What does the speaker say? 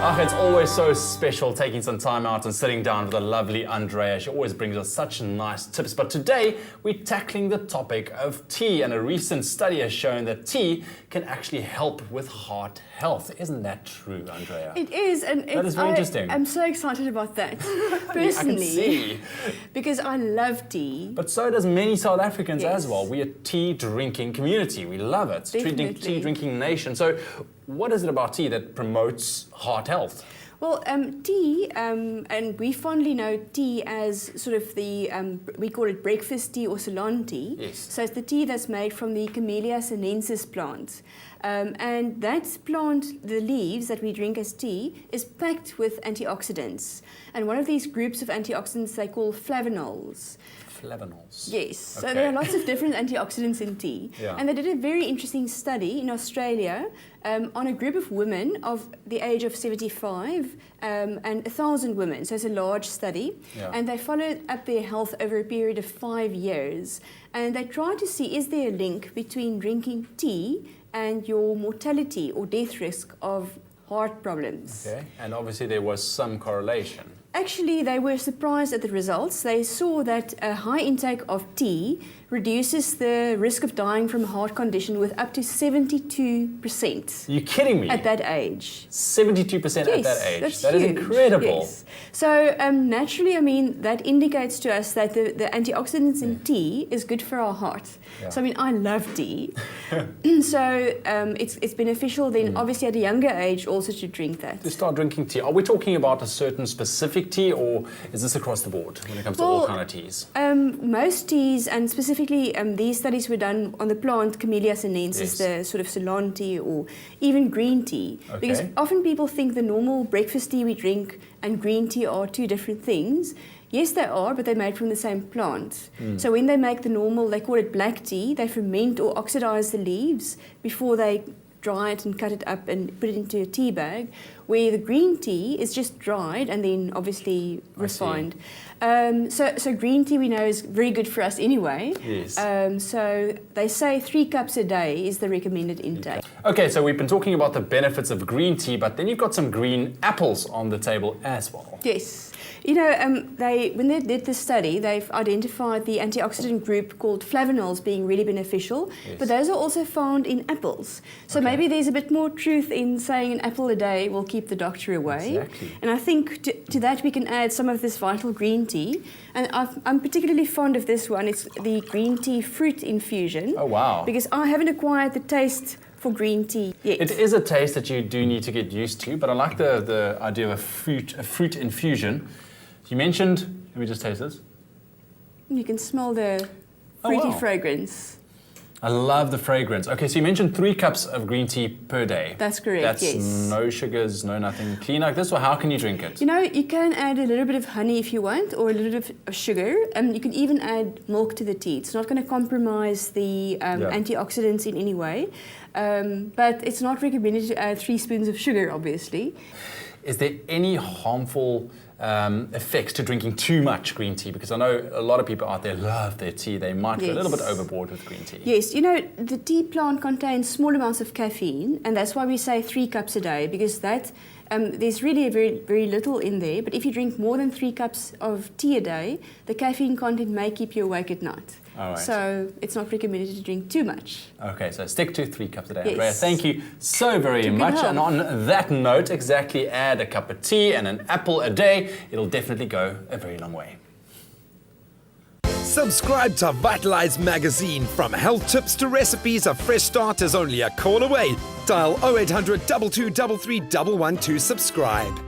Ah, it's always so special taking some time out and sitting down with the lovely Andrea. She always brings us such nice tips. But today, we're tackling the topic of tea. And a recent study has shown that tea can actually help with heart health. Isn't that true, Andrea? It is. And that is very interesting. I'm so excited about that, personally. I can see. Because I love tea. But so does many South Africans Yes. as well. We're a tea drinking community. We love it. Definitely. Tea drinking nation. So what is it about tea that promotes heart health? Well, tea, and we fondly know tea as sort of the, we call it breakfast tea or Ceylon tea. Yes. So it's the tea that's made from the Camellia sinensis plant. And that plant, the leaves that we drink as tea, is packed with antioxidants. And one of these groups of antioxidants they call flavonols. Flavonols. Yes, Okay. so there are lots of different antioxidants in tea. Yeah. And they did a very interesting study in Australia on a group of women of the age of 75 and 1,000 women. So it's a large study. Yeah. And they followed up their health over a period of 5 years. And they tried to see, is there a link between drinking tea and your mortality or death risk of heart problems? Okay. And obviously there was some correlation. Actually, they were surprised at the results. They saw that a high intake of tea reduces the risk of dying from a heart condition with up to 72%. You're kidding me? At that age. 72% at that age. That's That is huge. incredible. Yes. So naturally, I mean, that indicates to us that the antioxidants in tea is good for our heart. Yeah. So I mean, I love tea. So it's beneficial then, obviously at a younger age, also to drink that. To start drinking tea, are we talking about a certain specific tea, or is this across the board when it comes to all kind of teas? Most teas, and specifically these studies were done on the plant Camellia sinensis, Yes. the sort of Ceylon tea or even green tea. Okay. Because often people think the normal breakfast tea we drink and green tea are two different things. Yes, they are, but they're made from the same plant. So when they make the normal, they call it black tea, they ferment or oxidize the leaves before they dry it and cut it up and put it into a tea bag, where the green tea is just dried and then obviously refined. So green tea we know is very good for us anyway. Yes. So they say 3 cups a day is the recommended intake. Okay, so we've been talking about the benefits of green tea, but then you've got some green apples on the table as well. Yes. You know, when they did this study, they've identified the antioxidant group called flavonols being really beneficial, Yes. but those are also found in apples. So Okay. maybe there's a bit more truth in saying an apple a day will keep the doctor away. Exactly. And I think to that we can add some of this vital green tea. And I'm particularly fond of this one. It's the green tea fruit infusion. Oh, wow. Because I haven't acquired the taste for green tea yet. It is a taste that you do need to get used to, but I like the idea of a fruit infusion. You mentioned, let me just taste this. You can smell the Oh, fruity wow. fragrance. I love the fragrance. Okay, so you mentioned 3 cups of green tea per day. That's correct, That's yes. no sugars, no nothing. Clean like this, or how can you drink it? You know, you can add a little bit of honey if you want, or a little bit of sugar. You can even add milk to the tea. It's not going to compromise the antioxidants in any way. But it's not recommended to add 3 spoons of sugar, obviously. Is there any harmful effects to drinking too much green tea? Because I know a lot of people out there love their tea. They might be a little bit Yes. overboard with green tea. Yes, you know, the tea plant contains small amounts of caffeine, and that's why we say 3 cups a day, because there's really very little in there. But if you drink more than 3 cups of tea a day, the caffeine content may keep you awake at night. All right. So it's not recommended to drink too much. Okay, so stick to 3 cups a day. Yes. Andrea, thank you so very good much. health. And on that note, exactly add a cup of tea and an apple a day. It'll definitely go a very long way. Subscribe to Vitalize magazine. From health tips to recipes, a fresh start is only a call away. Dial 0800 2233 112 to subscribe.